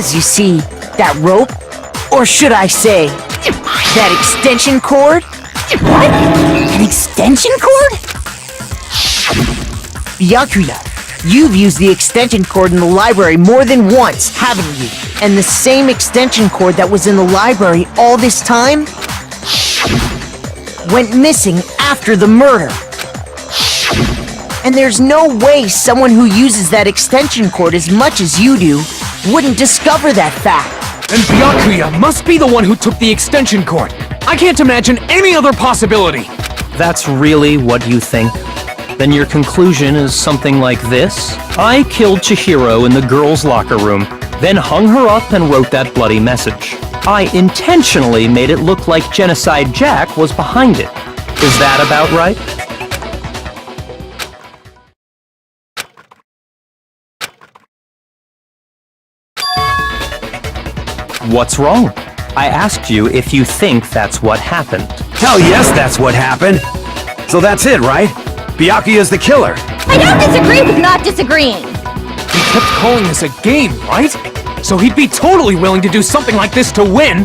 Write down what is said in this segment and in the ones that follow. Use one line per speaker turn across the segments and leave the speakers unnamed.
was, you see, that rope, or should I say, that extension cord?
What? An extension cord?
Byakuya, you've used the extension cord in the library more than once, haven't you? And the same extension cord that was in the library all this time went missing after the murder. And there's no way someone who uses that extension cord as much as you do wouldn't discover that fact.
And Byakuya must be the one who took the extension cord. I can't imagine any other possibility.
That's really what you think? Then your conclusion is something like this? I killed Chihiro in the girls' locker room, then hung her up and wrote that bloody message. I intentionally made it look like Genocide Jack was behind it. Is that about right? What's wrong? I asked you if you think that's what happened.
Hell yes, that's what happened. So that's it, right? Byakuya's the killer.
I don't disagree with not disagreeing.
He kept calling this a game, right? So he'd be totally willing to do something like this to win.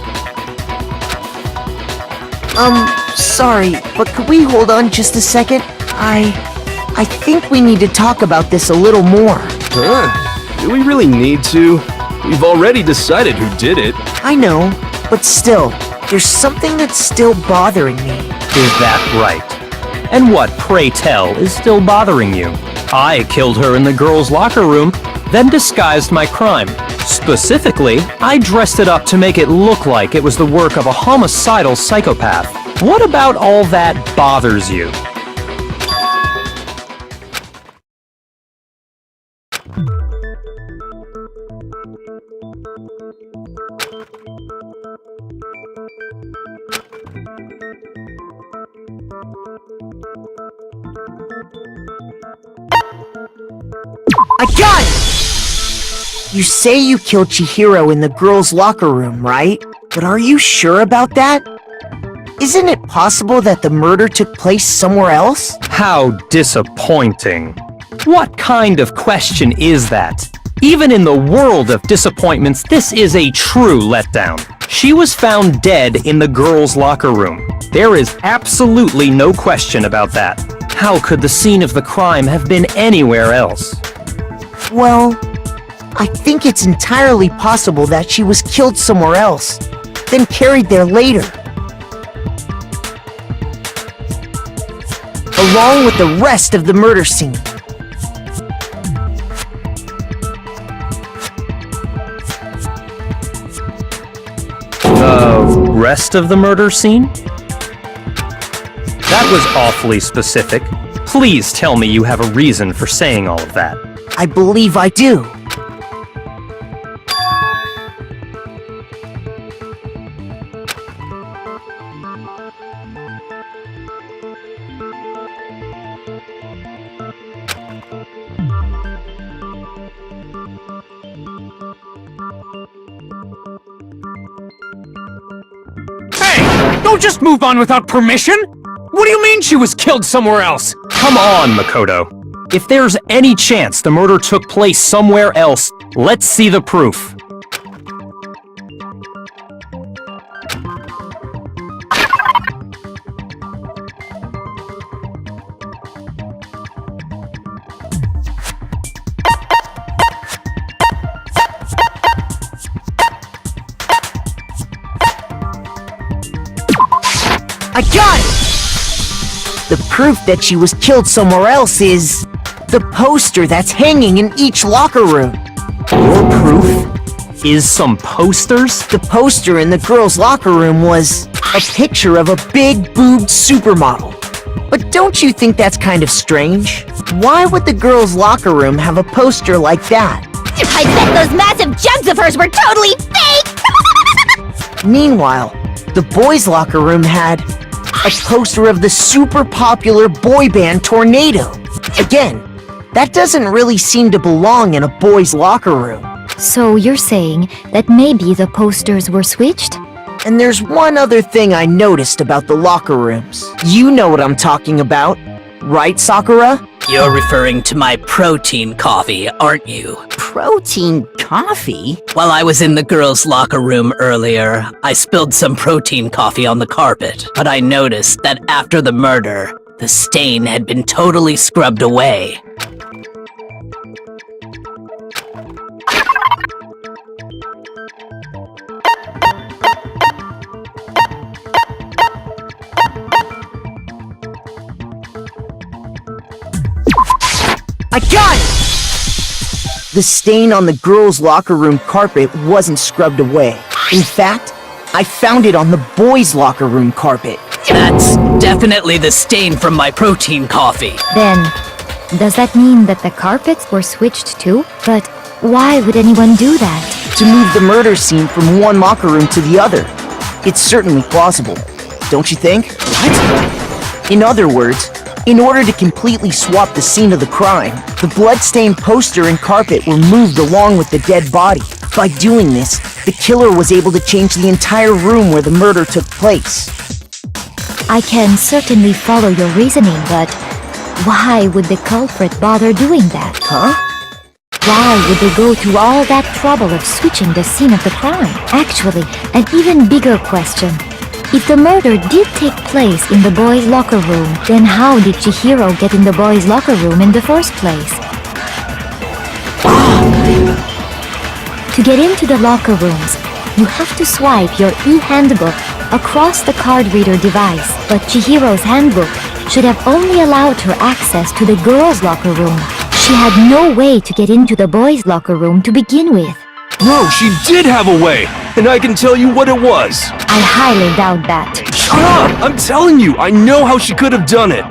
Sorry, but could we hold on just a second? I think we need to talk about this a little more.
Huh? Do we really need to? We've already decided who did it.
I know, but still, there's something that's still bothering me.
Is that right? And what, pray tell, is still bothering you? I killed her in the girls' locker room, then disguised my crime. Specifically, I dressed it up to make it look like it was the work of a homicidal psychopath. What about all that bothers you?
I got it! You say you killed Chihiro in the girls' locker room, right? But are you sure about that? Isn't it possible that the murder took place somewhere else?
How disappointing. What kind of question is that? Even in the world of disappointments, this is a true letdown. She was found dead in the girls' locker room. There is absolutely no question about that. How could the scene of the crime have been anywhere else?
Well, I think it's entirely possible that she was killed somewhere else, then carried there later. Along with the rest of the murder scene.
The rest of the murder scene? That was awfully specific. Please tell me you have a reason for saying all of that.
I believe I do.
Hey! Don't just move on without permission! What do you mean she was killed somewhere else?
Come on, Makoto. If there's any chance the murder took place somewhere else, let's see the proof.
I got it! The proof that she was killed somewhere else is the poster that's hanging in each locker room.
Your proof is some posters?
The poster in the girls' locker room was a picture of a big-boobed supermodel. But don't you think that's kind of strange? Why would the girls' locker room have a poster like that?
I bet those massive jugs of hers were totally fake!
Meanwhile, the boys' locker room had a poster of the super popular boy band Tornado. Again, that doesn't really seem to belong in a boys' locker room.
So you're saying that maybe the posters were switched?
And there's one other thing I noticed about the locker rooms. You know what I'm talking about, right, Sakura?
You're referring to my protein coffee, aren't you? Protein coffee?
While I was in the girls' locker room earlier, I spilled some protein coffee on the carpet, but I noticed that after the murder, the stain had been totally scrubbed away.
I got it! The stain on the girls' locker room carpet wasn't scrubbed away. In fact, I found it on the boys' locker room carpet.
That's definitely the stain from my protein coffee.
Then, does that mean that the carpets were switched too? But why would anyone do that?
To move the murder scene from one locker room to the other. It's certainly plausible, don't you think? What? In other words, in order to completely swap the scene of the crime, the blood-stained poster and carpet were moved along with the dead body. By doing this, the killer was able to change the entire room where the murder took place.
I can certainly follow your reasoning, but why would the culprit bother doing that?
Huh?
Why would they go through all that trouble of switching the scene of the crime? Actually, an even bigger question. If the murder did take place in the boys' locker room, then how did Chihiro get in the boys' locker room in the first place? To get into the locker rooms, you have to swipe your e-handbook across the card reader device, but Chihiro's handbook should have only allowed her access to the girls' locker room. She had no way to get into the boys' locker room to begin with.
Bro, she did have a way, and I can tell you what it was.
I highly doubt that.
Shut up! I'm telling you, I know how she could have done it.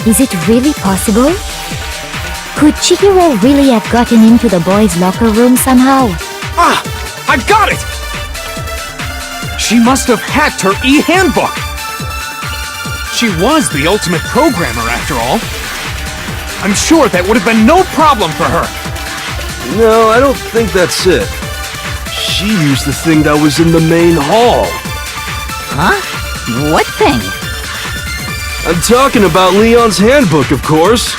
Is it really possible? Could Chihiro really have gotten into the boys' locker room somehow?
Ah! I got it! She must have hacked her e-handbook! She was the ultimate programmer, after all. I'm sure that would have been no problem for her.
No, I don't think that's it. She used the thing that was in the main hall.
Huh? What thing?
I'm talking about Leon's handbook, of course.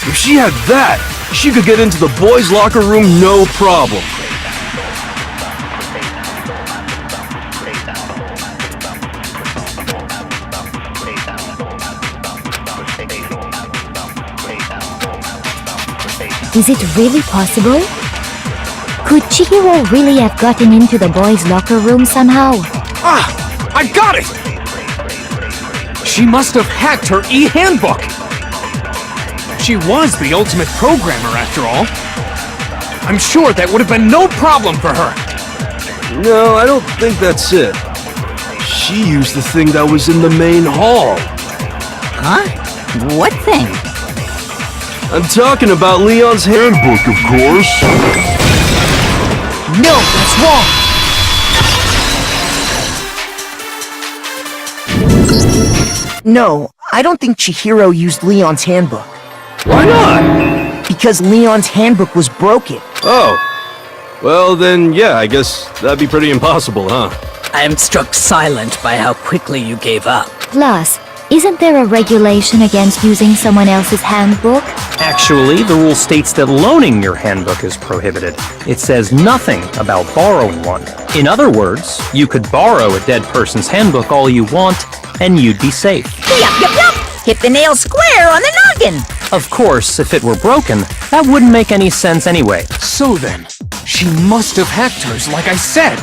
If she had that, she could get into the boys' locker room no problem.
Is it really possible? Could Chihiro really have gotten into the boys' locker room somehow?
Ah! I got it! She must have hacked her e-handbook! She was the ultimate programmer, after all. I'm sure that would have been no problem for her.
No, I don't think that's it. She used the thing that was in the main hall.
Huh? What thing?
I'm talking about Leon's handbook, of course.
No, that's wrong! No, I don't think Chihiro used Leon's handbook.
Why not?
Because Leon's handbook was broken.
Oh. Well then, yeah, I guess that'd be pretty impossible, huh?
I am struck silent by how quickly you gave up.
Plus, isn't there a regulation against using someone else's handbook?
Actually, the rule states that loaning your handbook is prohibited. It says nothing about borrowing one. In other words, you could borrow a dead person's handbook all you want, and you'd be safe.
Yup, yup, yup! Hit the nail square on the noggin!
Of course, if it were broken, that wouldn't make any sense anyway.
So then, she must have hacked hers, like I said.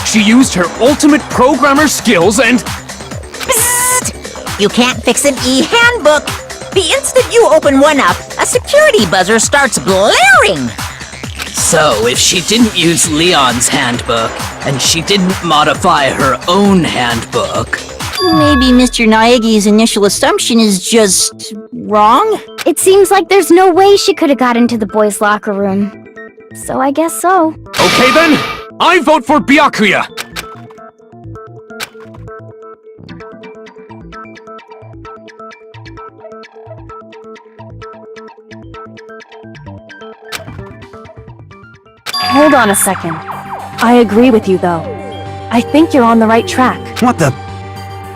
She used her ultimate programmer skills and...
Psst! You can't fix an e-handbook! The instant you open one up, a security buzzer starts blaring!
So, if she didn't use Leon's handbook, and she didn't modify her own handbook...
Maybe Mr. Naegi's initial assumption is just wrong?
It seems like there's no way she could have got into the boys' locker room. So I guess so.
Okay then, I vote for Byakuya!
Hold on a second. I agree with you, though. I think you're on the right track.
What the?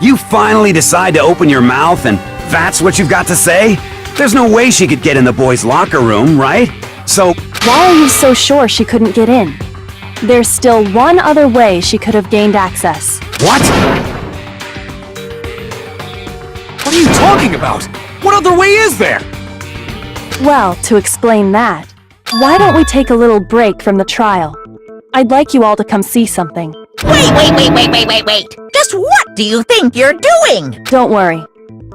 You finally decide to open your mouth and that's what you've got to say? There's no way she could get in the boys' locker room, right? So,
Why are you so sure she couldn't get in? There's still one other way she could have gained access.
what?
What are you talking about? What other way is there?
Well, to explain that, why don't we take a little break from the trial? I'd like you all to come see something.
Wait. Just what do you think you're doing?
Don't worry.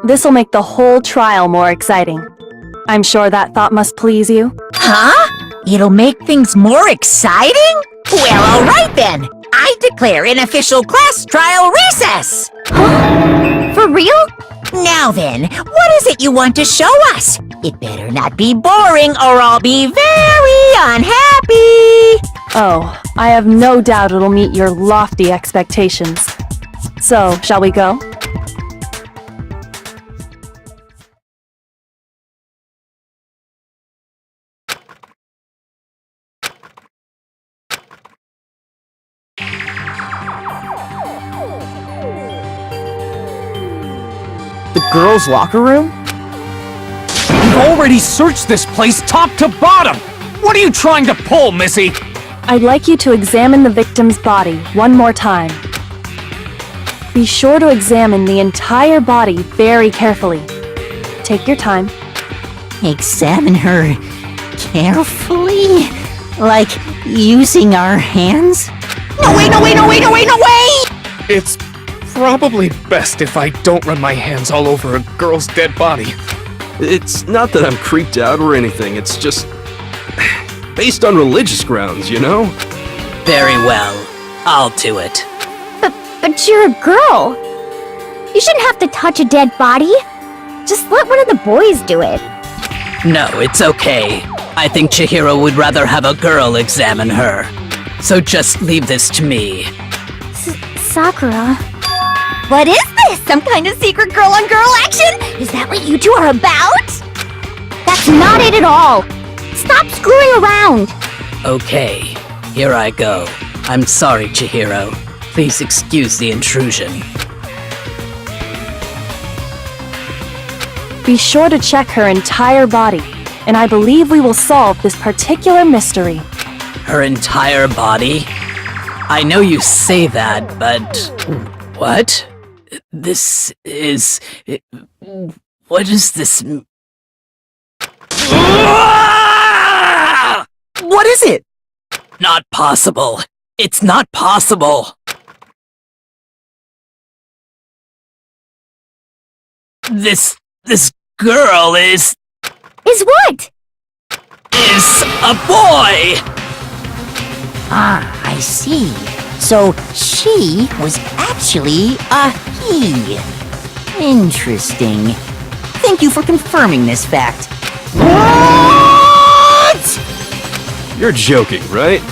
This'll make the whole trial more exciting. I'm sure that thought must please you.
Huh? It'll make things more exciting? Well, all right then. I declare an official class trial recess.
For real?
Now then, what is it you want to show us? It better not be boring or I'll be very unhappy.
Oh, I have no doubt it'll meet your lofty expectations. So, shall we go?
The girls' locker room?
We've already searched this place top to bottom! What are you trying to pull, Missy?
I'd like you to examine the victim's body one more time. Be sure to examine the entire body very carefully. Take your time.
Examine her carefully? Like using our hands?
No way!
It's probably best if I don't run my hands all over a girl's dead body.
It's not that I'm creeped out or anything, it's just based on religious grounds, you know?
Very well. I'll do it.
But you're a girl. You shouldn't have to touch a dead body. Just let one of the boys do it.
No, it's okay. I think Chihiro would rather have a girl examine her. So just leave this to me.
Sakura. What is this? Some kind of secret girl-on-girl action? Is that what you two are about? That's not it at all. Stop screwing around.
Okay, here I go. I'm sorry, Chihiro. Please excuse the intrusion.
Be sure to check her entire body, and I believe we will solve this particular mystery.
Her entire body? I know you say that, but... What? This is... What is this...
What is it?
Not possible. It's not possible. This girl is
what?
Is a boy!
Ah, I see. So she was actually a he. Interesting. Thank you for confirming this fact. What?
You're joking, right?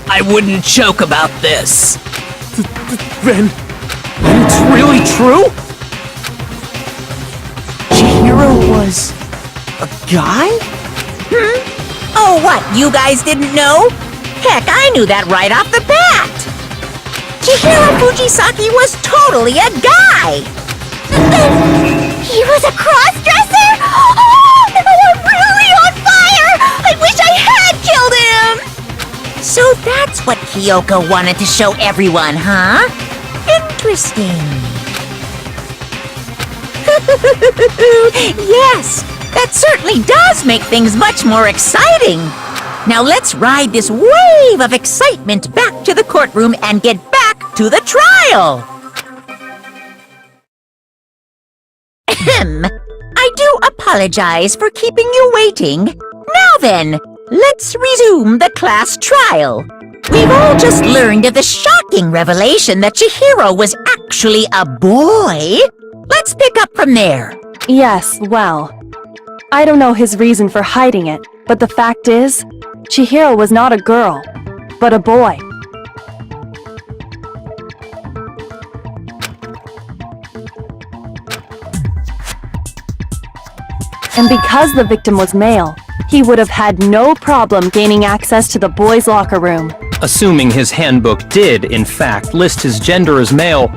I wouldn't joke about this.
Then it's really true?
Chihiro was a guy?
Oh, what? You guys didn't know? Heck, I knew that right off the bat. Chihiro Fujisaki was totally a guy.
He was a cross-dresser? Oh, I'm really on fire! I wish I had killed him!
So that's what Kyoko wanted to show everyone, huh? Interesting. Yes, that certainly does make things much more exciting. Now let's ride this wave of excitement back to the courtroom and get back to the trial. I do apologize for keeping you waiting. Now then, let's resume the class trial. We've all just learned of the shocking revelation that Chihiro was actually a boy. Let's pick up from there.
Yes, well, I don't know his reason for hiding it, but the fact is, Chihiro was not a girl, but a boy. And because the victim was male, he would have had no problem gaining access to the boys' locker room.
Assuming his handbook did, in fact, list his gender as male,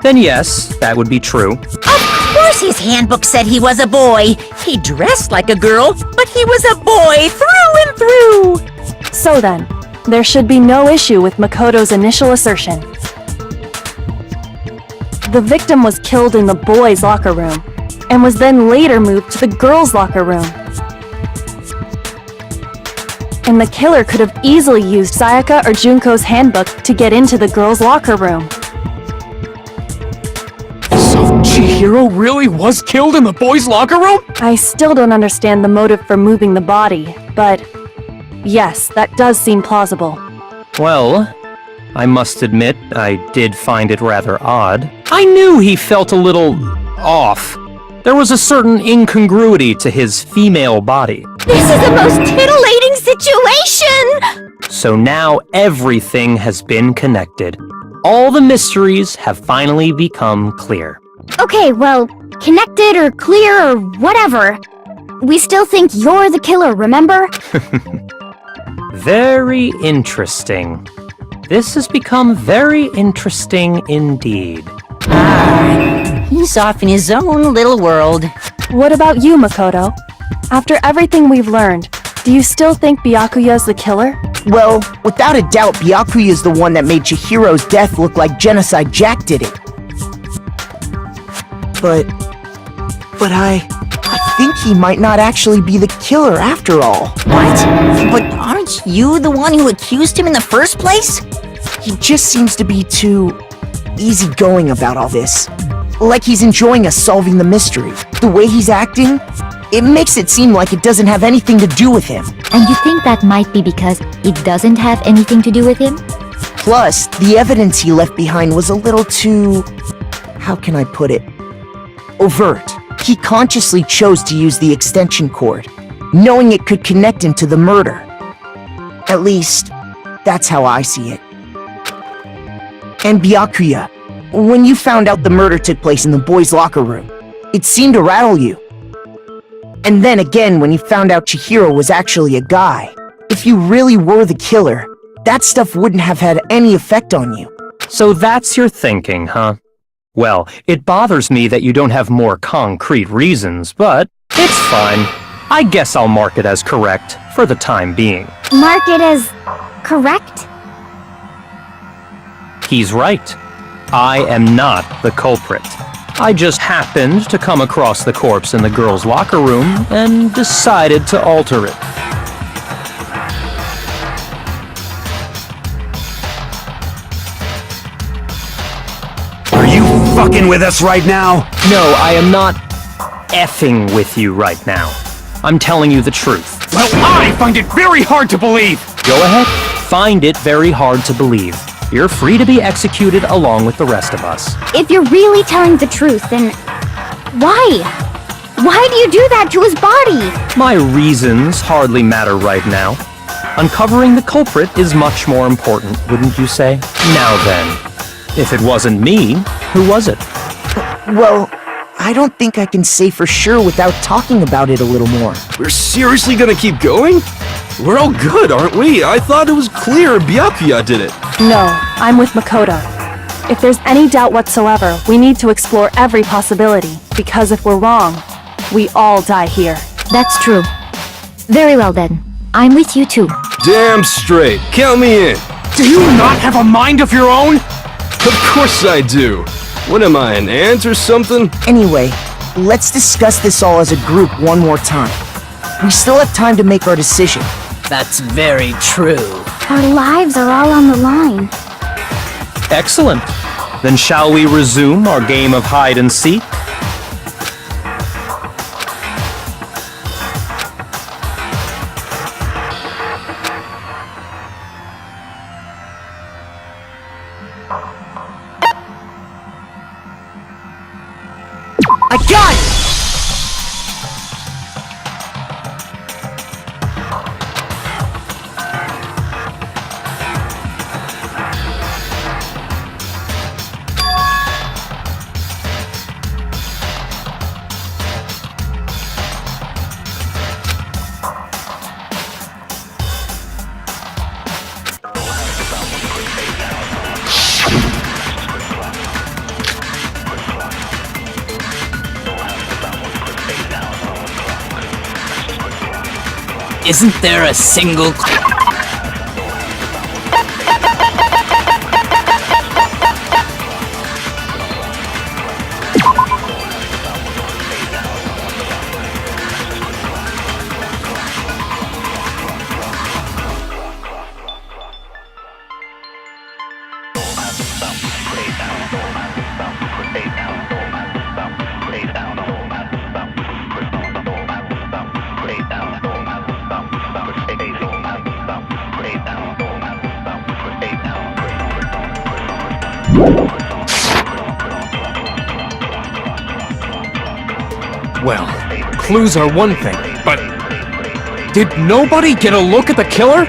then yes, that would be true.
Of course his handbook said he was a boy. He dressed like a girl, but he was a boy through and through.
So then, there should be no issue with Makoto's initial assertion. The victim was killed in the boys' locker room, and was then later moved to the girls' locker room. And the killer could have easily used Sayaka or Junko's handbook to get into the girls' locker room.
So Chihiro really was killed in the boys' locker room?
I still don't understand the motive for moving the body, but yes, that does seem plausible.
Well, I must admit, I did find it rather odd. I knew he felt a little off. There was a certain incongruity to his female body.
This is the most titillating situation!
So now everything has been connected. All the mysteries have finally become clear.
Okay, well, connected or clear or whatever. We still think you're the killer, remember?
Very interesting. This has become very interesting indeed.
He's off in his own little world.
What about you, Makoto? After everything we've learned, do you still think Byakuya's the killer?
Well, without a doubt, Byakuya is the one that made Chihiro's death look like Genocide Jack did it. But I think he might not actually be the killer after all.
What? But aren't you the one who accused him in the first place?
He just seems to be too easygoing about all this. Like he's enjoying us solving the mystery. The way he's acting, it makes it seem like it doesn't have anything to do with him.
And you think that might be because it doesn't have anything to do with him?
Plus, the evidence he left behind was a little too... how can I put it? Overt. He consciously chose to use the extension cord, knowing it could connect him to the murder. At least, that's how I see it. And Byakuya, when you found out the murder took place in the boys' locker room, it seemed to rattle you. And then again, when you found out Chihiro was actually a guy, if you really were the killer, that stuff wouldn't have had any effect on you.
So that's your thinking, huh? Well, it bothers me that you don't have more concrete reasons, but it's fine. I guess I'll mark it as correct for the time being.
Mark it as correct?
He's right. I am not the culprit. I just happened to come across the corpse in the girls' locker room and decided to alter it.
Are you fucking with us right now?
No, I am not effing with you right now. I'm telling you the truth.
Well, I find it very hard to believe!
Go ahead, find it very hard to believe. You're free to be executed along with the rest of us.
If you're really telling the truth, then why? Why do you do that to his body?
My reasons hardly matter right now. Uncovering the culprit is much more important, wouldn't you say? Now then, if it wasn't me, who was it?
Well, I don't think I can say for sure without talking about it a little more.
We're seriously gonna keep going? We're all good, aren't we? I thought it was clear Byakuya did it.
No, I'm with Makoto. If there's any doubt whatsoever, we need to explore every possibility, because if we're wrong, we all die here.
That's true. Very well then. I'm with you too.
Damn straight. Count me in.
Do you not have a mind of your own?
Of course I do. What am I, an ant or something?
Anyway, let's discuss this all as a group one more time. We still have time to make our decision.
That's very true.
Our lives are all on the line.
Excellent. Then shall we resume our game of hide and seek?
I got it!
Isn't there a single...
Well, clues are one thing, but did nobody get a look at the killer?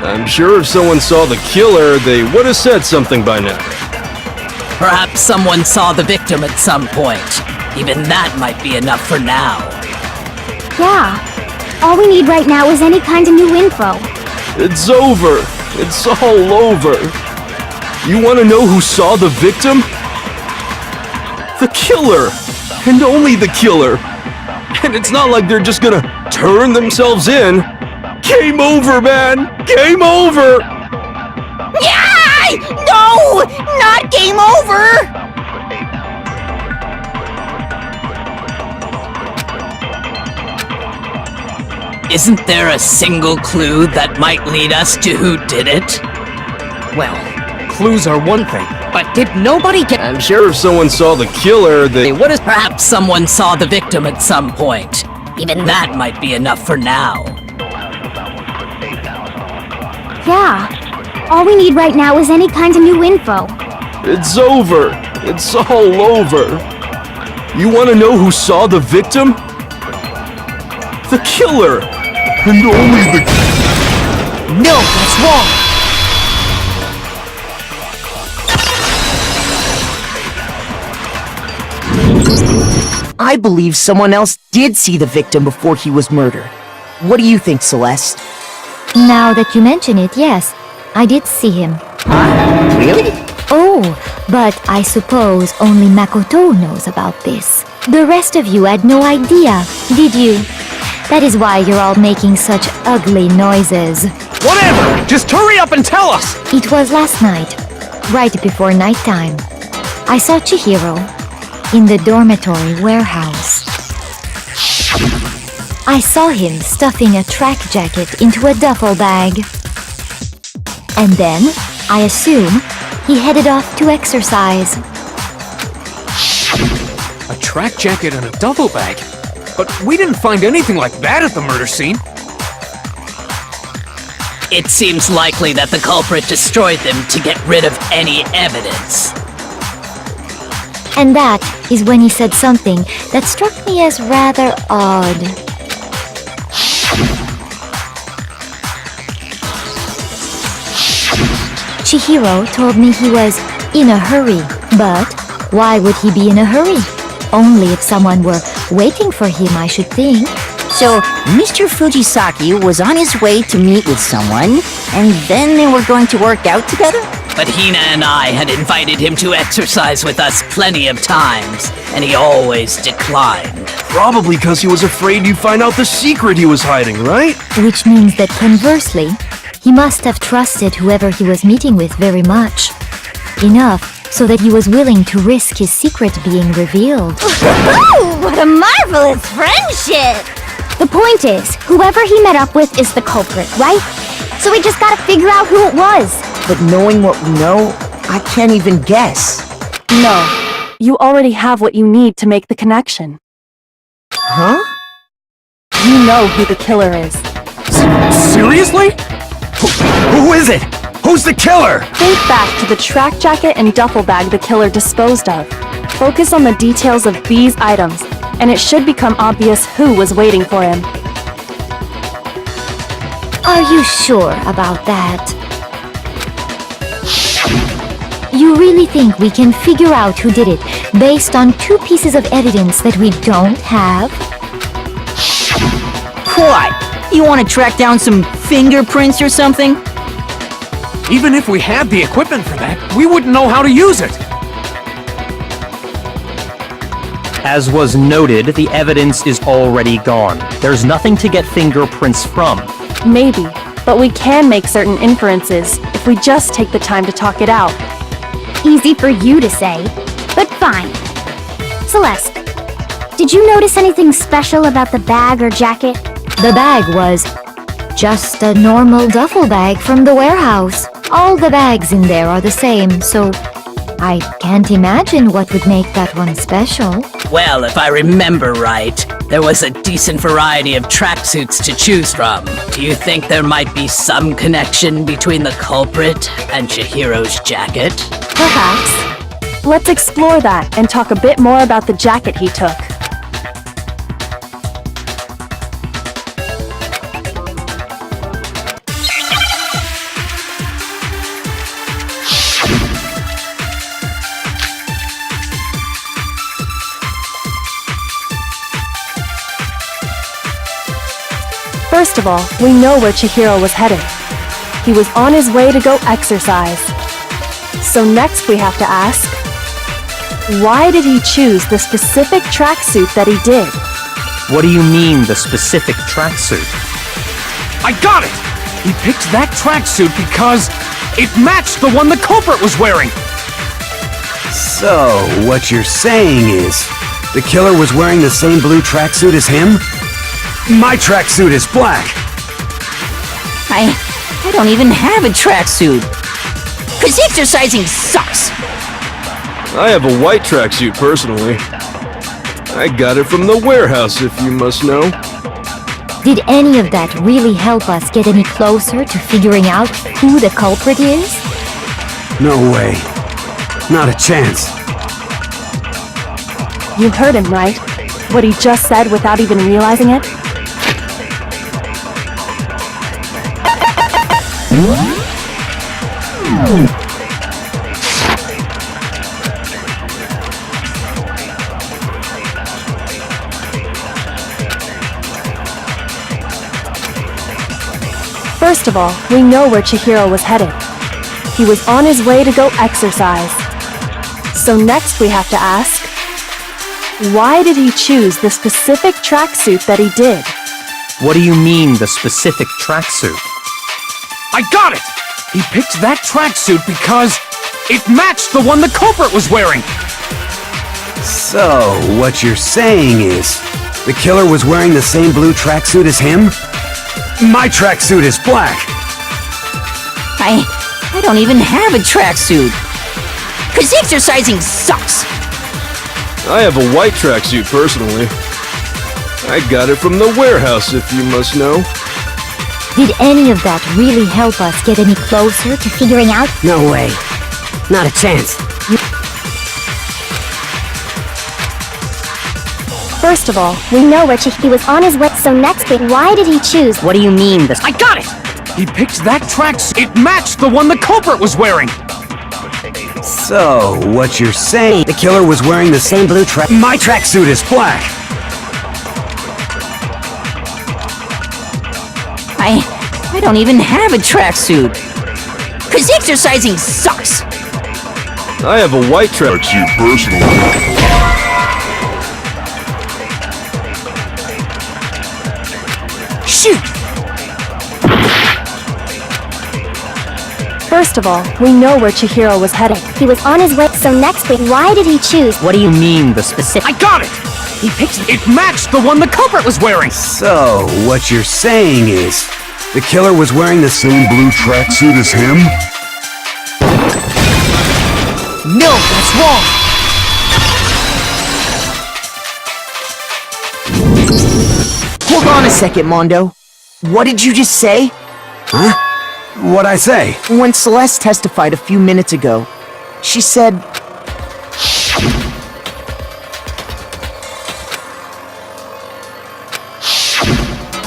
I'm sure if someone saw the killer, they would have said something by now.
Perhaps someone saw the victim at some point. Even that might be enough for now.
Yeah. All we need right now is any kind of new info.
It's over. It's all over. You want to know who saw the victim? The killer! And only the killer! And it's not like they're just gonna turn themselves in. Game over, man! Game over!
Yay! No! Not game over!
Isn't there a single clue that might lead us to who did it?
Well, clues are one thing, but did nobody get...
I'm sure if someone saw the killer, they would have...
Perhaps someone saw the victim at some point. Even that might be enough for now.
Yeah. All we need right now is any kind of new info.
It's over. It's all over. You want to know who saw the victim? The killer! And only the...
No, that's wrong! I believe someone else did see the victim before he was murdered. What do you think, Celeste?
Now that you mention it, yes, I did see him.
Huh? Really?
Oh, but I suppose only Makoto knows about this. The rest of you had no idea, did you? That is why you're all making such ugly noises.
Whatever! Just hurry up and tell us!
It was last night, right before nighttime. I saw Chihiro in the dormitory warehouse. I saw him stuffing a track jacket into a duffel bag. And then, I assume, he headed off to exercise.
A track jacket and a duffel bag? But we didn't find anything like that at the murder scene.
It seems likely that the culprit destroyed them to get rid of any evidence.
And that is when he said something that struck me as rather odd. Chihiro told me he was in a hurry, but why would he be in a hurry? Only if someone were waiting for him, I should think.
So, Mr. Fujisaki was on his way to meet with someone, and then they were going to work out together?
But Hina and I had invited him to exercise with us plenty of times, and he always declined.
Probably because he was afraid you'd find out the secret he was hiding, right?
Which means that conversely, he must have trusted whoever he was meeting with very much. Enough so that he was willing to risk his secret being revealed.
Woohoo! What a marvelous friendship! The point is, whoever he met up with is the culprit, right? So we just gotta figure out who it was.
But knowing what we know, I can't even guess.
No, you already have what you need to make the connection.
Huh?
You know who the killer is.
Seriously?
Who is it? Who's the killer?
Think back to the track jacket and duffel bag the killer disposed of. Focus on the details of these items, and it should become obvious who was waiting for him.
Are you sure about that? You really think we can figure out who did it based on 2 pieces of evidence that we don't have?
What? You want to track down some fingerprints or something?
Even if we had the equipment for that, we wouldn't know how to use it.
As was noted, the evidence is already gone. There's nothing to get fingerprints from.
Maybe, but we can make certain inferences if we just take the time to talk it out.
Easy for you to say, but fine. Celeste, did you notice anything special about the bag or jacket?
The bag was just a normal duffel bag from the warehouse. All the bags in there are the same, so I can't imagine what would make that one special.
Well, if I remember right, there was a decent variety of tracksuits to choose from. Do you think there might be some connection between the culprit and Chihiro's jacket?
Perhaps. Let's explore that and talk a bit more about the jacket he took. First of all, we know where Chihiro was headed. He was on his way to go exercise. So next we have to ask, why did he choose the specific tracksuit that he did?
What do you mean, the specific tracksuit?
I got it! He picked that tracksuit because it matched the one the culprit was wearing!
So, what you're saying is, the killer was wearing the same blue tracksuit as him? My tracksuit is black!
I don't even have a tracksuit. Cause exercising sucks.
I have a white tracksuit personally. I got it from the warehouse, if you must know.
Did any of that really help us get any closer to figuring out who the culprit is?
No way. Not a chance.
You heard him, right? What he just said without even realizing it? First of all, we know where Chihiro was headed. He was on his way to go exercise. So next we have to ask, why did he choose the specific tracksuit that he did?
What do you mean, the specific tracksuit?
I got it! He picked that tracksuit because it matched the one the culprit was wearing!
So, what you're saying is, the killer was wearing the same blue tracksuit as him? My tracksuit is black!
I don't even have a tracksuit. Cause exercising sucks.
I have a white tracksuit personally. I got it from the warehouse, if you must know.
Did any of that really help us get any closer to figuring out?
No way. Not a chance.
First of all, we know where he was on his way, so next week, why did he choose?
What do you mean, this?
I got it! He picked that tracksuit. It matched the one the culprit was wearing!
So, what you're saying, the killer was wearing the same blue track. My tracksuit is black!
I don't even have a tracksuit. Cause exercising sucks.
I have a white tracksuit personally.
Shoot!
First of all, we know where Chihiro was headed.
He was on his way, so next week, why did he choose?
What do you mean, the specific?
I got it! He picked it matched the one the culprit was wearing!
So, what you're saying is, the killer was wearing the same blue tracksuit as him?
No, that's wrong! Hold on a second, Mondo. What did you just say?
Huh? What'd I say?
When Celeste testified a few minutes ago, she said...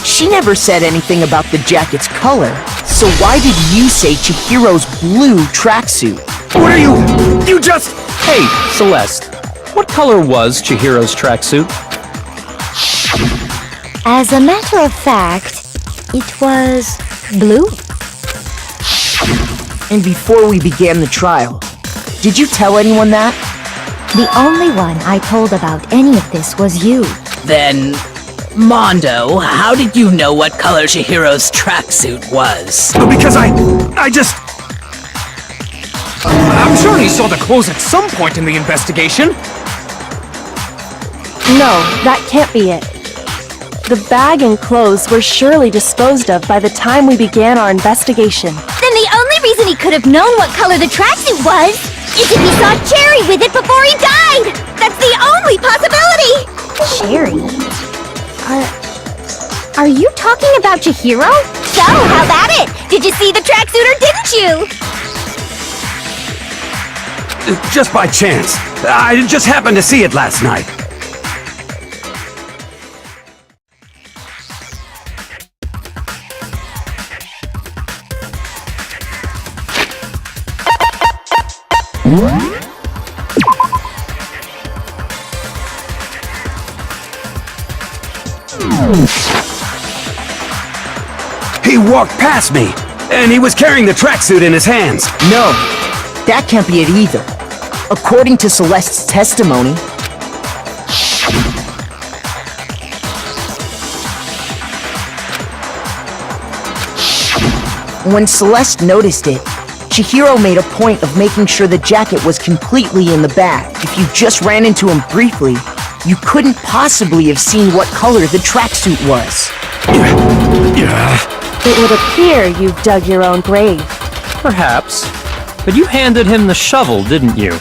She never said anything about the jacket's color, so why did you say Chihiro's blue tracksuit?
What are you? You just...
Hey, Celeste. What color was Chihiro's tracksuit?
As a matter of fact, it was blue.
And before we began the trial, did you tell anyone that?
The only one I told about any of this was you.
Then, Mondo, how did you know what color Chihiro's tracksuit was?
Because I just...
I'm sure he saw the clothes at some point in the investigation.
No, that can't be it. The bag and clothes were surely disposed of by the time we began our investigation.
Then the only reason he could have known what color the tracksuit was is if he saw Cherry with it before he died! That's the only possibility! Cherry? Are you talking about Chihiro? So, how about it? Did you see the tracksuit or didn't you?
Just by chance. I just happened to see it last night. He walked past me, and he was carrying the tracksuit in his hands.
No, that can't be it either. According to Celeste's testimony, when Celeste noticed it, Chihiro made a point of making sure the jacket was completely in the bag. If you just ran into him briefly, you couldn't possibly have seen what color the tracksuit was.
It would appear you dug your own grave.
Perhaps. But you handed him the shovel, didn't you?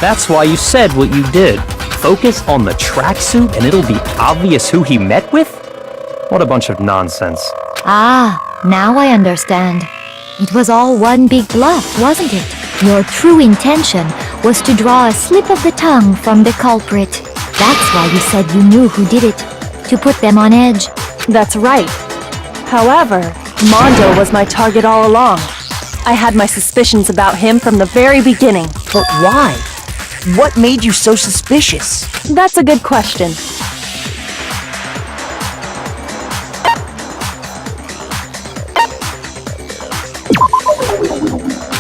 That's why you said what you did. Focus on the tracksuit and it'll be obvious who he met with? What a bunch of nonsense.
Ah, now I understand. It was all one big bluff, wasn't it? Your true intention was to draw a slip of the tongue from the culprit. That's why you said you knew who did it, to put them on edge.
That's right. However, Mondo was my target all along. I had my suspicions about him from the very beginning.
But why? What made you so suspicious?
That's a good question.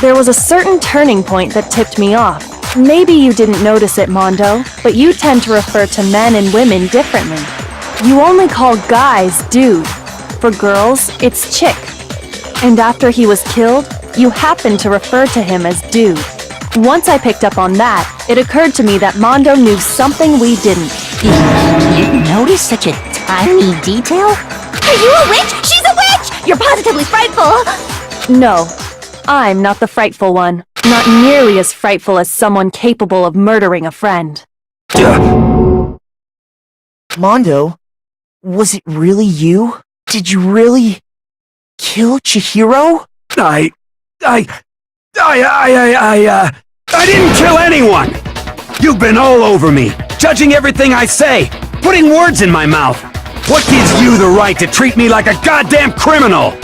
There was a certain turning point that tipped me off. Maybe you didn't notice it, Mondo, but you tend to refer to men and women differently. You only call guys dude. For girls, it's chick. And after he was killed, you happened to refer to him as dude. Once I picked up on that, it occurred to me that Mondo knew something we didn't.
You notice such a tiny detail?
Are you a witch? She's a witch! You're positively frightful!
No, I'm not the frightful one. Not nearly as frightful as someone capable of murdering a friend.
Mondo, was it really you? Did you really kill Chihiro?
I didn't kill anyone! You've been all over me, judging everything I say, putting words in my mouth. What gives you the right to treat me like a goddamn criminal?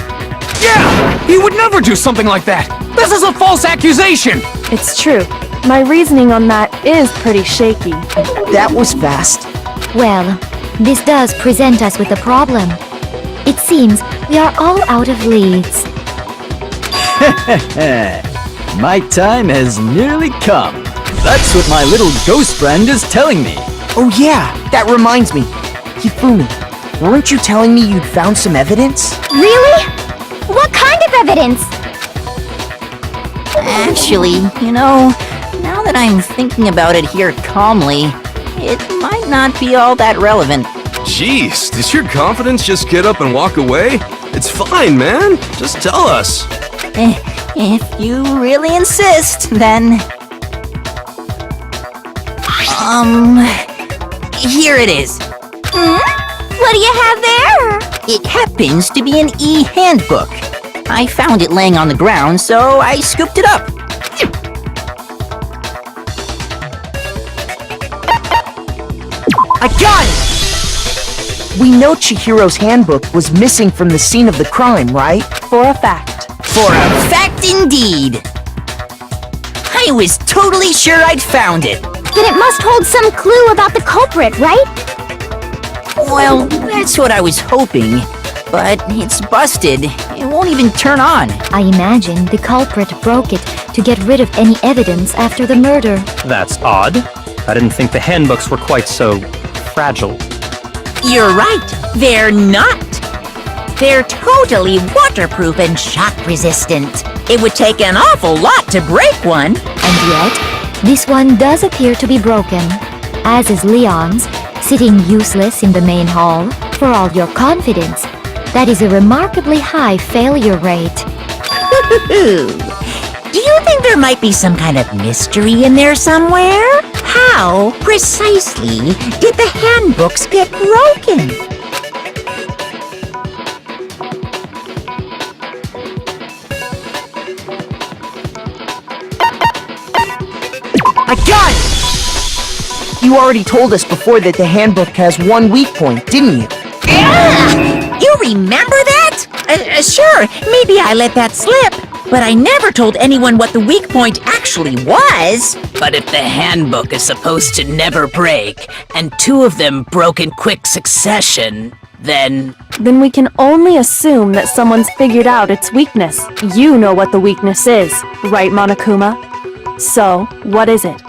Yeah! He would never do something like that! This is a false accusation!
It's true. My reasoning on that is pretty shaky.
That was fast.
Well, this does present us with a problem. It seems we are all out of leads.
My time has nearly come. That's what my little ghost friend is telling me.
Oh yeah, that reminds me. Hifumi, weren't you telling me you'd found some evidence?
Really? What kind of evidence?
Actually, now that I'm thinking about it here calmly, it might not be all that relevant.
Jeez, does your confidence just get up and walk away? It's fine, man. Just tell us.
If you really insist, then... Here it is.
What do you have there?
It happens to be an e-handbook. I found it laying on the ground, so I scooped it up.
I got it! We know Chihiro's handbook was missing from the scene of the crime, right?
For a fact.
For a fact indeed. I was totally sure I'd found it.
Then it must hold some clue about the culprit, right?
Well, that's what I was hoping. But it's busted. It won't even turn on.
I imagine the culprit broke it to get rid of any evidence after the murder.
That's odd. I didn't think the handbooks were quite so fragile.
You're right, they're not. They're totally waterproof and shock resistant. It would take an awful lot to break one.
And yet, this one does appear to be broken, as is Leon's, sitting useless in the main hall. For all your confidence, that is a remarkably high failure rate.
Do you think there might be some kind of mystery in there somewhere? How precisely did the handbooks get broken?
I got it! You already told us before that the handbook has one weak point, didn't you?
You remember that? Sure, maybe I let that slip, but I never told anyone what the weak point actually was.
But if the handbook is supposed to never break, and two of them broke in quick succession, then
Then we can only assume that someone's figured out its weakness. You know what the weakness is, right, Monokuma? So, what is it?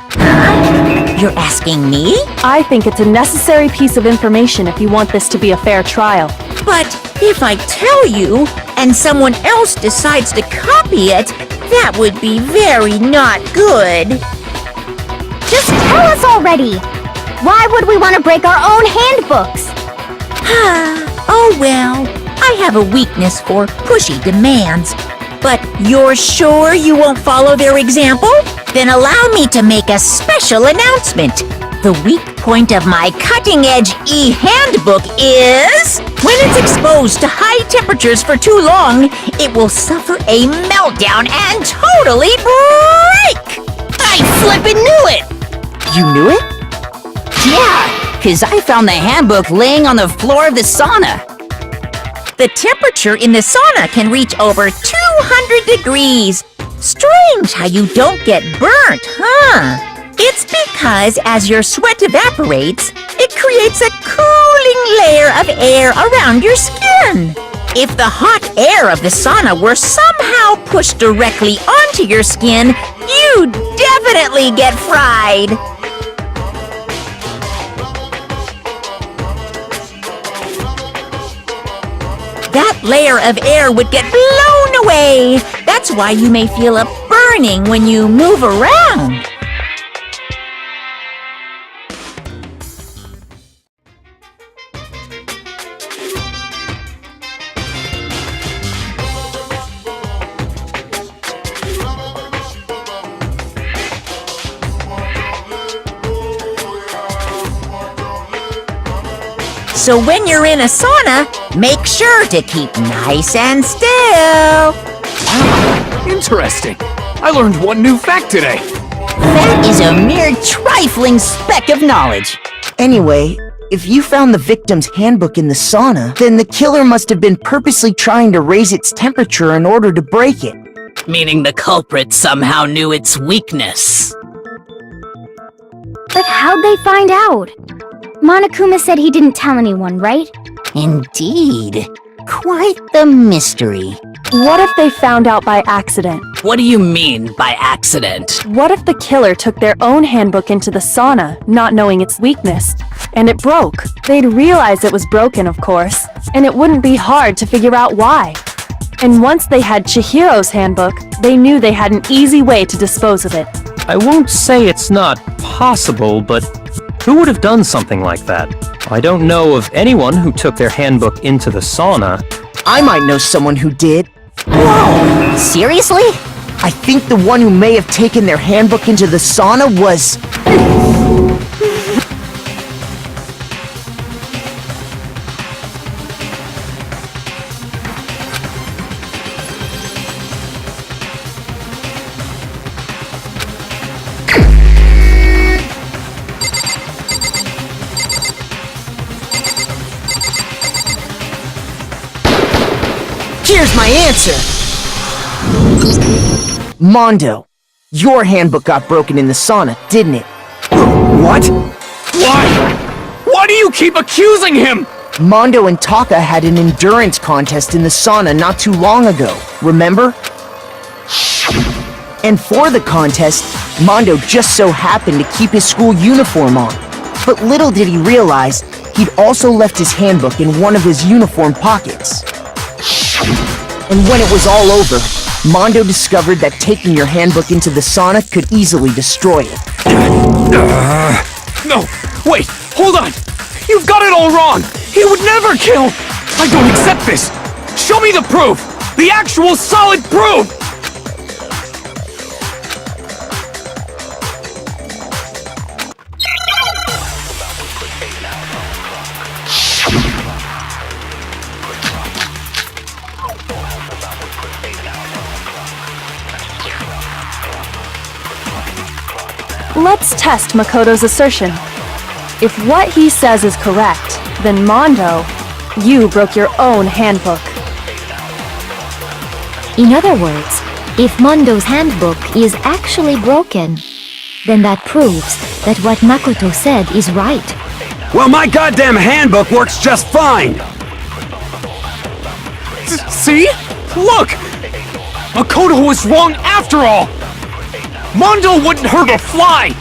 You're asking me?
I think it's a necessary piece of information if you want this to be a fair trial.
But if I tell you, and someone else decides to copy it, that would be very not good.
Just tell us already! Why would we want to break our own handbooks?
Oh well, I have a weakness for pushy demands. But you're sure you won't follow their example? Then allow me to make a special announcement. The weak point of my cutting-edge e-handbook is... when it's exposed to high temperatures for too long, it will suffer a meltdown and totally break!
I flippin' knew it!
You knew it?
Yeah, 'cause I found the handbook laying on the floor of the sauna.
The temperature in the sauna can reach over 200 degrees. Strange how you don't get burnt, huh? It's because as your sweat evaporates, it creates a cooling layer of air around your skin. If the hot air of the sauna were somehow pushed directly onto your skin, you'd definitely get fried. That layer of air would get blown away. That's why you may feel a burning when you move around. So when you're in a sauna, make sure to keep nice and still.
Wow, interesting. I learned one new fact today.
That is a mere trifling speck of knowledge.
Anyway, if you found the victim's handbook in the sauna, then the killer must have been purposely trying to raise its temperature in order to break it.
meaning the culprit somehow knew its weakness.
But how'd they find out? Monokuma said he didn't tell anyone, right?
Indeed. Quite the mystery.
What if they found out by accident?
What do you mean by accident?
What if the killer took their own handbook into the sauna, not knowing its weakness, and it broke? They'd realize it was broken, of course, and it wouldn't be hard to figure out why. And once they had Chihiro's handbook, they knew they had an easy way to dispose of it.
I won't say it's not possible, but who would have done something like that? I don't know of anyone who took their handbook into the sauna.
I might know someone who did.
Whoa! Seriously?
I think the one who may have taken their handbook into the sauna was... Here's my answer! Mondo, your handbook got broken in the sauna, didn't it?
What? Why? Why do you keep accusing him?
Mondo and Taka had an endurance contest in the sauna not too long ago, remember? And for the contest, Mondo just so happened to keep his school uniform on. But little did he realize, he'd also left his handbook in one of his uniform pockets. And when it was all over, Mondo discovered that taking your handbook into the sauna could easily destroy it.
No, wait, hold on! You've got it all wrong! He would never kill! I don't accept this! Show me the proof! The actual solid proof!
Let's test Makoto's assertion. If what he says is correct, then Mondo, you broke your own handbook.
In other words, if Mondo's handbook is actually broken, then that proves that what Makoto said is right.
Well, my goddamn handbook works just fine!
See? Look! Makoto was wrong after all! Mondo wouldn't hurt a fly!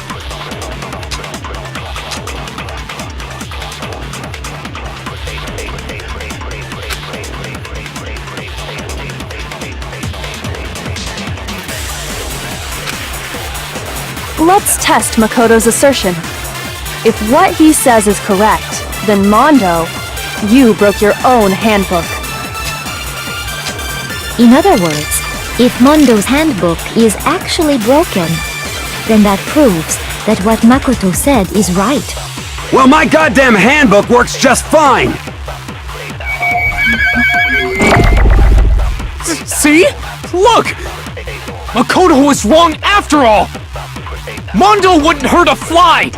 Let's test Makoto's assertion. If what he says is correct, then Mondo, you broke your own handbook.
In other words, if Mondo's handbook is actually broken, then that proves that what Makoto said is right.
Well, my goddamn handbook works just fine!
See? Look! Makoto was wrong after all! Mondo wouldn't hurt a fly!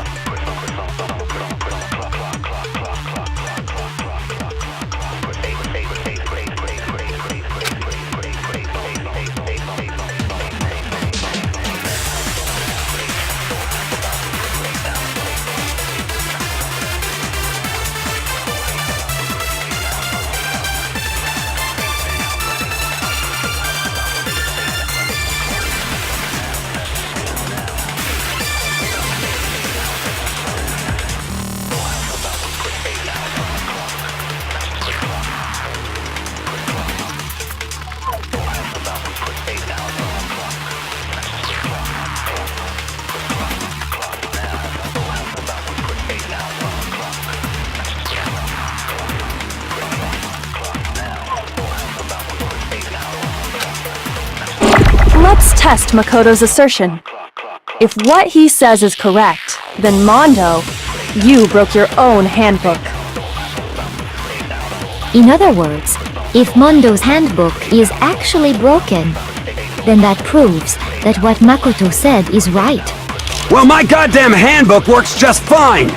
Let's test Makoto's assertion. If what he says is correct, then Mondo, you broke your own handbook.
In other words, if Mondo's handbook is actually broken, then that proves that what Makoto said is right.
Well, my goddamn handbook works just fine!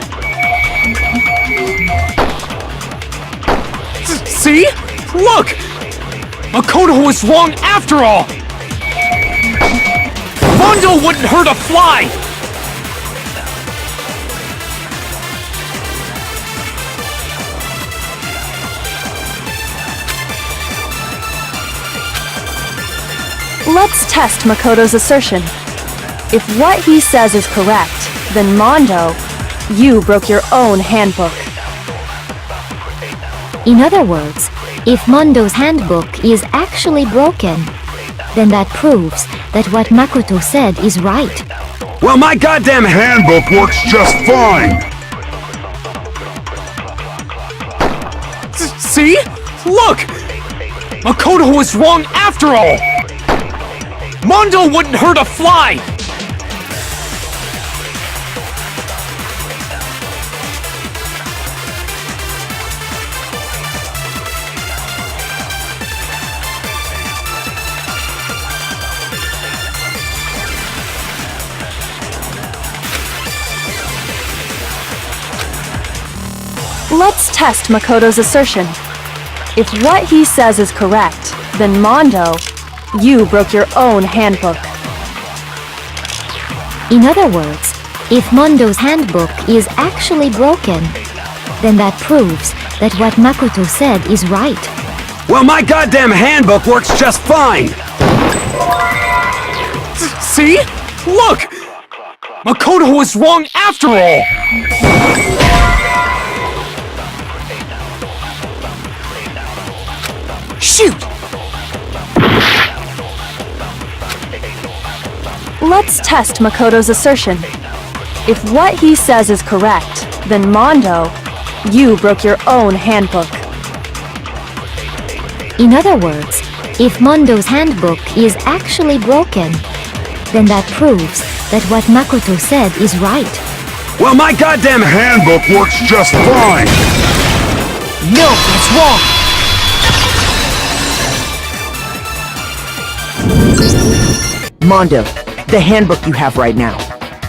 See? Look! Makoto was wrong after all! Mondo wouldn't hurt a fly!
Let's test Makoto's assertion. If what he says is correct, then Mondo, you broke your own handbook.
In other words, if Mondo's handbook is actually broken, then that proves that what Makoto said is right.
Well, my goddamn handbook works just fine!
See? Look! Makoto was wrong after all! Mondo wouldn't hurt a fly!
Let's test Makoto's assertion. If what he says is correct, then Mondo, you broke your own handbook.
In other words, if Mondo's handbook is actually broken, then that proves that what Makoto said is right.
Well, my goddamn handbook works just fine!
See? Look! Makoto was wrong after all!
Shoot!
Let's test Makoto's assertion. If what he says is correct, then Mondo, you broke your own handbook.
In other words, if Mondo's handbook is actually broken, then that proves that what Makoto said is right.
Well, my goddamn handbook works just fine!
No, that's wrong! Mondo, the handbook you have right now,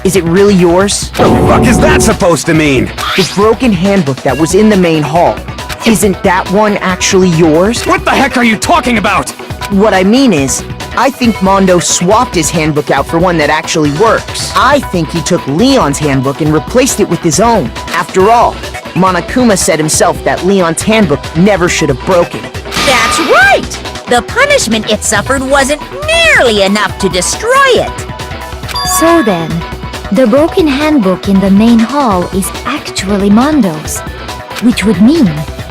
is it really yours?
The fuck is that supposed to mean?
The broken handbook that was in the main hall, isn't that one actually yours?
What the heck are you talking about?
What I mean is, I think Mondo swapped his handbook out for one that actually works. I think he took Leon's handbook and replaced it with his own. After all, Monokuma said himself that Leon's handbook never should have broken.
That's right! The punishment it suffered wasn't nearly enough to destroy it.
So then, the broken handbook in the main hall is actually Mondo's, which would mean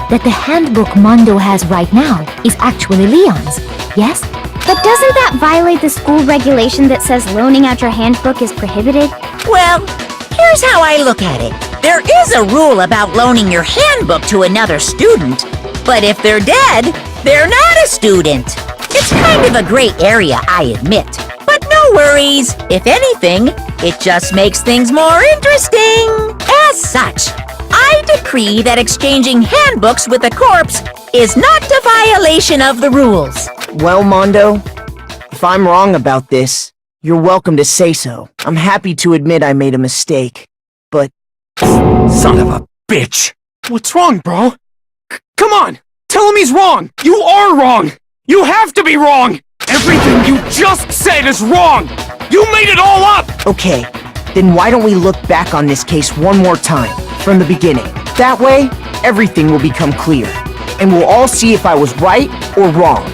that the handbook Mondo has right now is actually Leon's, yes?
But doesn't that violate the school regulation that says loaning out your handbook is prohibited?
Well, here's how I look at it. There is a rule about loaning your handbook to another student, but if they're dead, they're not a student. It's kind of a gray area, I admit. But no worries. If anything, it just makes things more interesting. As such, I decree that exchanging handbooks with a corpse is not a violation of the rules.
Well, Mondo, if I'm wrong about this, you're welcome to say so. I'm happy to admit I made a mistake, but...
Son of a bitch!
What's wrong, bro? Come on! Tell him he's wrong! You are wrong! You have to be wrong! Everything you just said is wrong! You made it all up!
Okay, then why don't we look back on this case one more time, from the beginning. That way, everything will become clear, and we'll all see if I was right or wrong.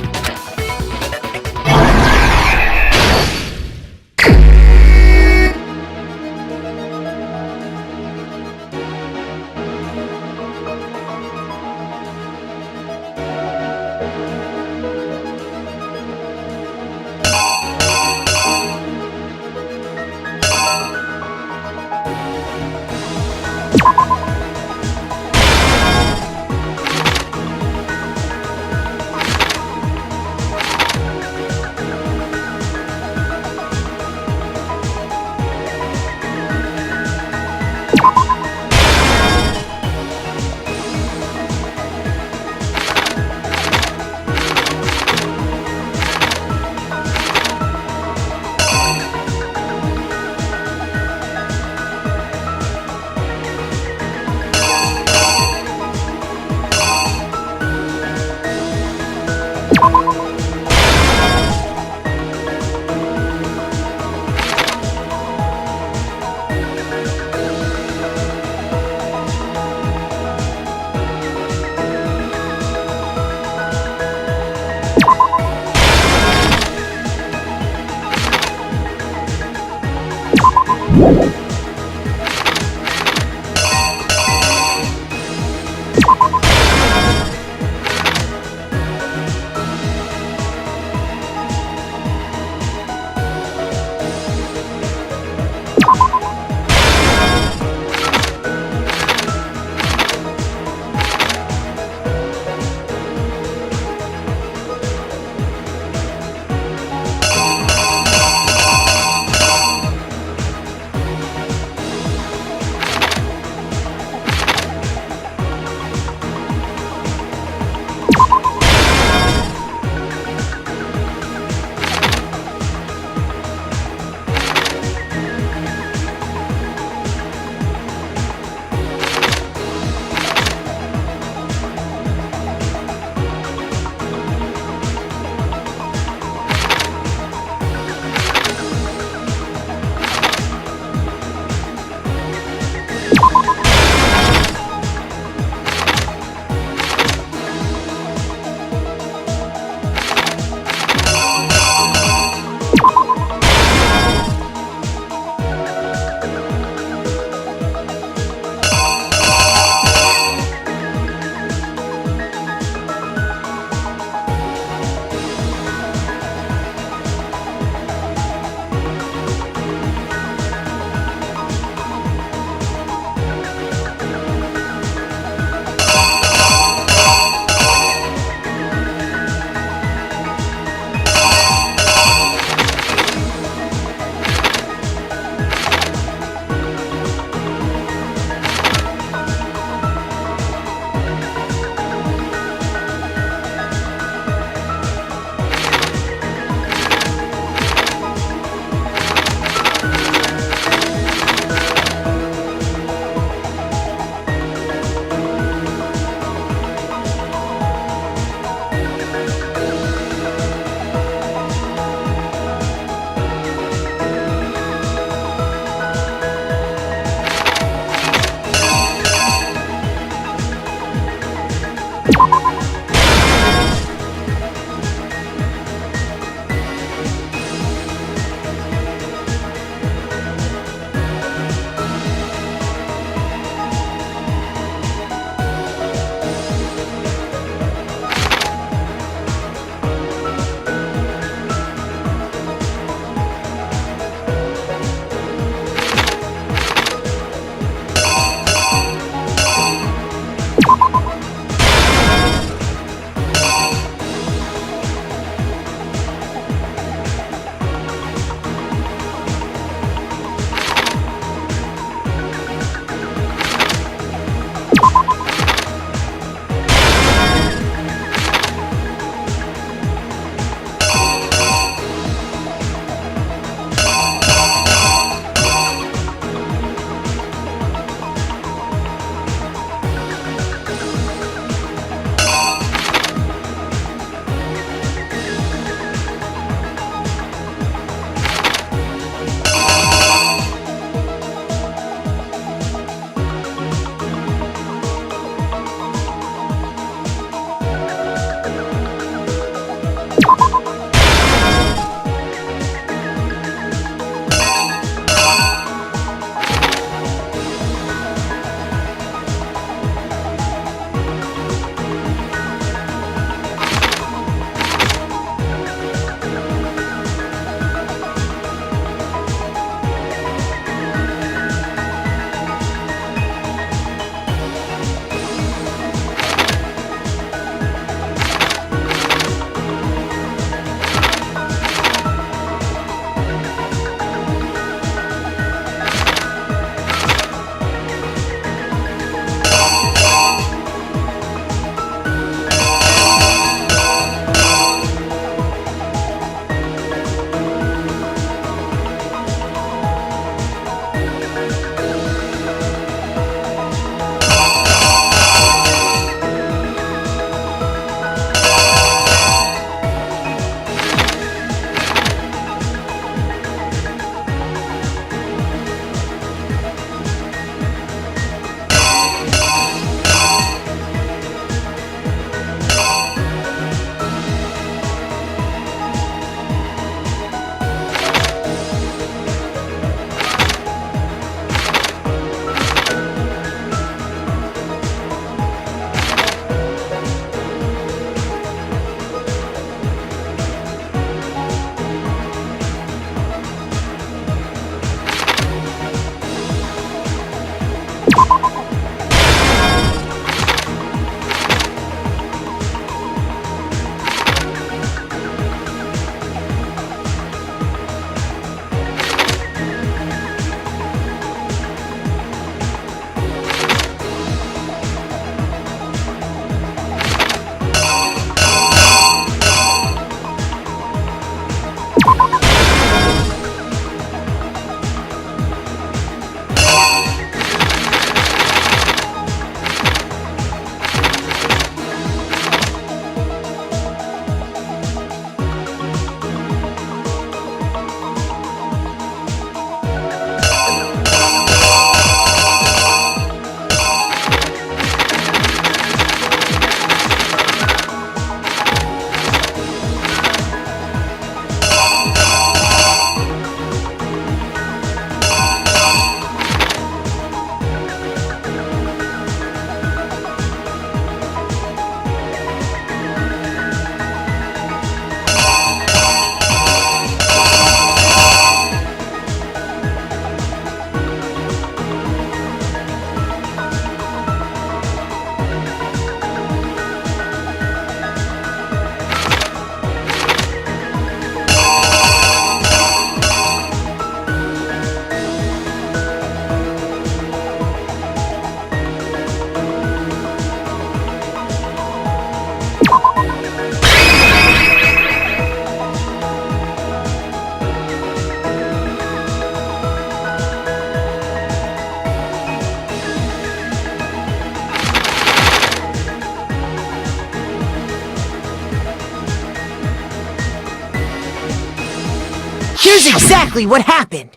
Here's exactly what happened.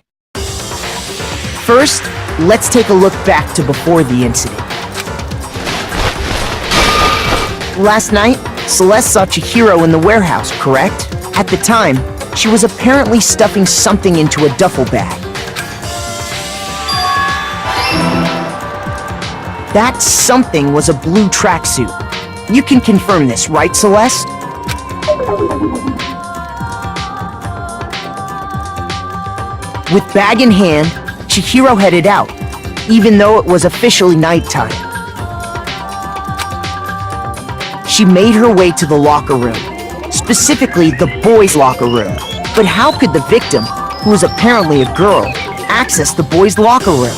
First, let's take a look back to before the incident. Last night, Celeste saw Chihiro in the warehouse, correct? At the time, she was apparently stuffing something into a duffel bag. That something was a blue tracksuit. You can confirm this, right, Celeste? With bag in hand, Chihiro headed out, even though it was officially nighttime. She made her way to the locker room, specifically the boys' locker room. But how could the victim, who was apparently a girl, access the boys' locker room?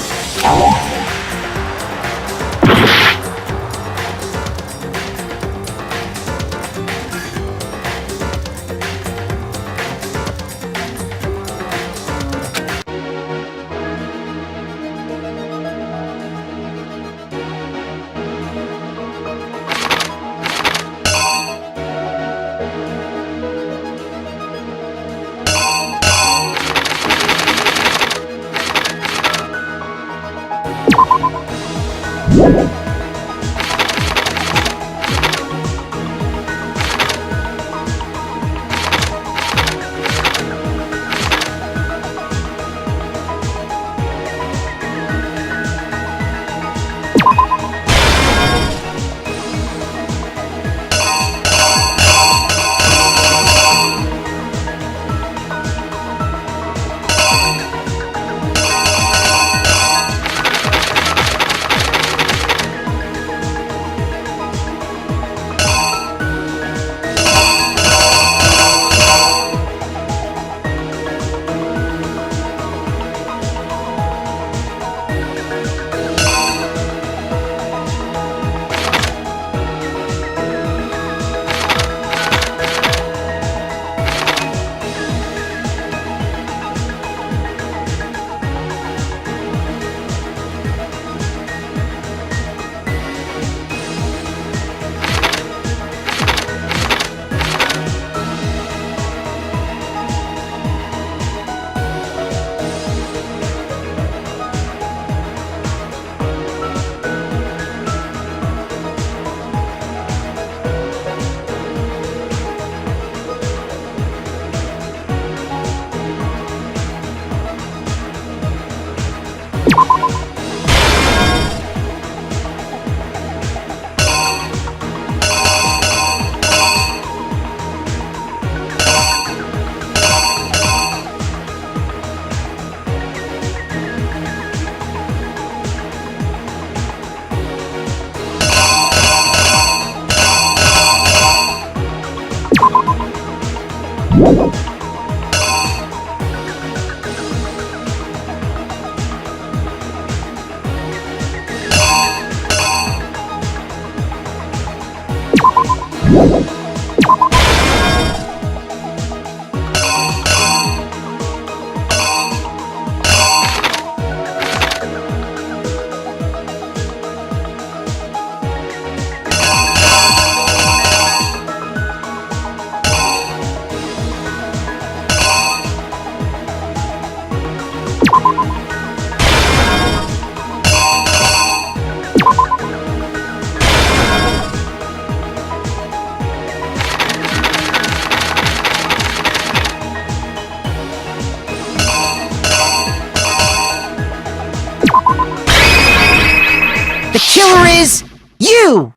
The killer is you!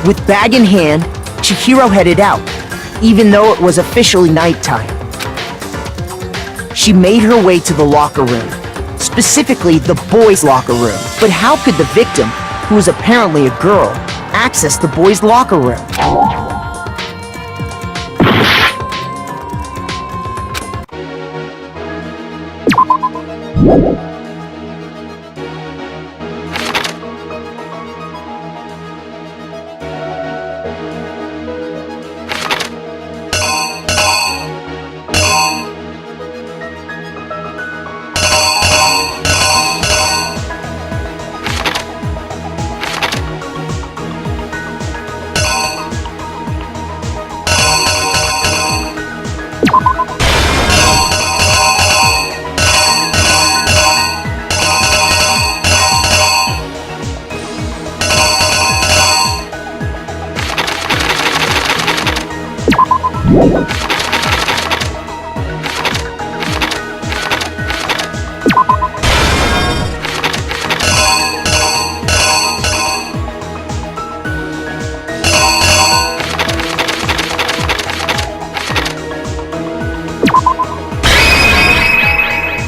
With bag in hand, Chihiro headed out, even though it was officially nighttime. She made her way to the locker room, specifically the boys' locker room. But how could the victim, who was apparently a girl, access the boys' locker room?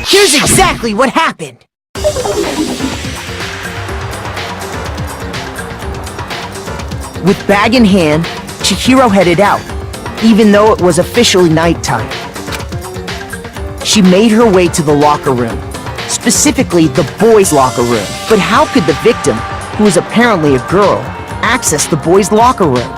Here's exactly what happened. With bag in hand, Chihiro headed out, even though it was officially nighttime. She made her way to the locker room, specifically the boys' locker room. But how could the victim, who was apparently a girl, access the boys' locker room?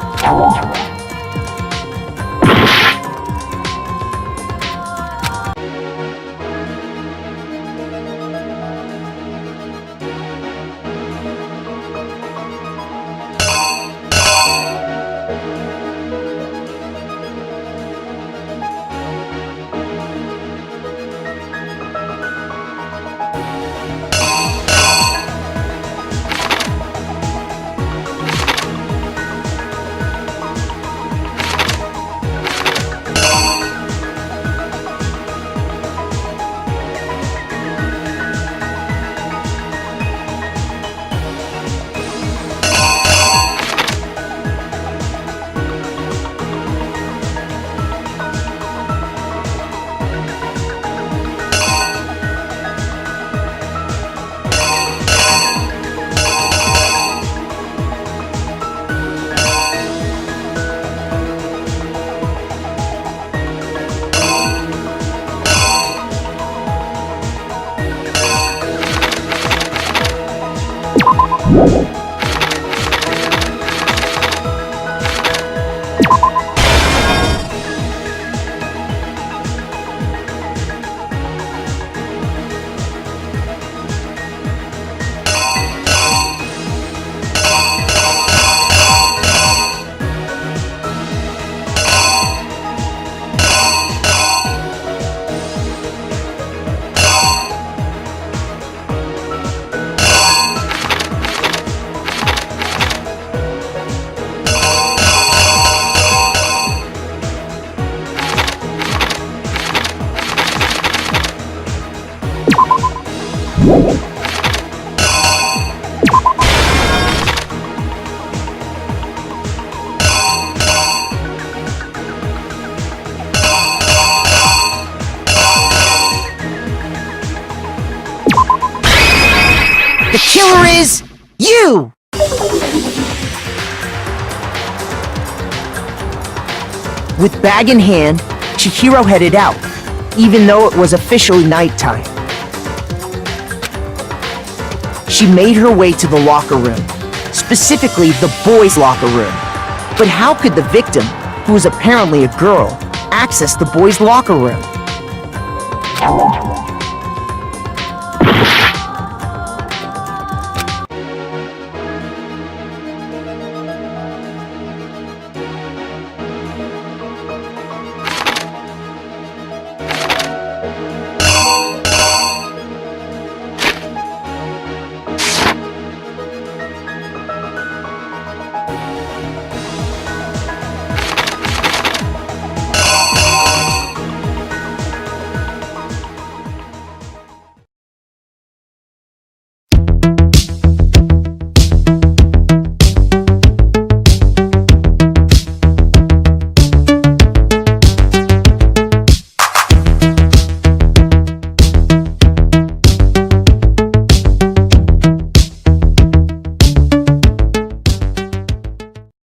The killer is you! With bag in hand, Chihiro headed out, even though it was officially nighttime. She made her way to the locker room, specifically the boys' locker room. But how could the victim, who was apparently a girl, access the boys' locker room?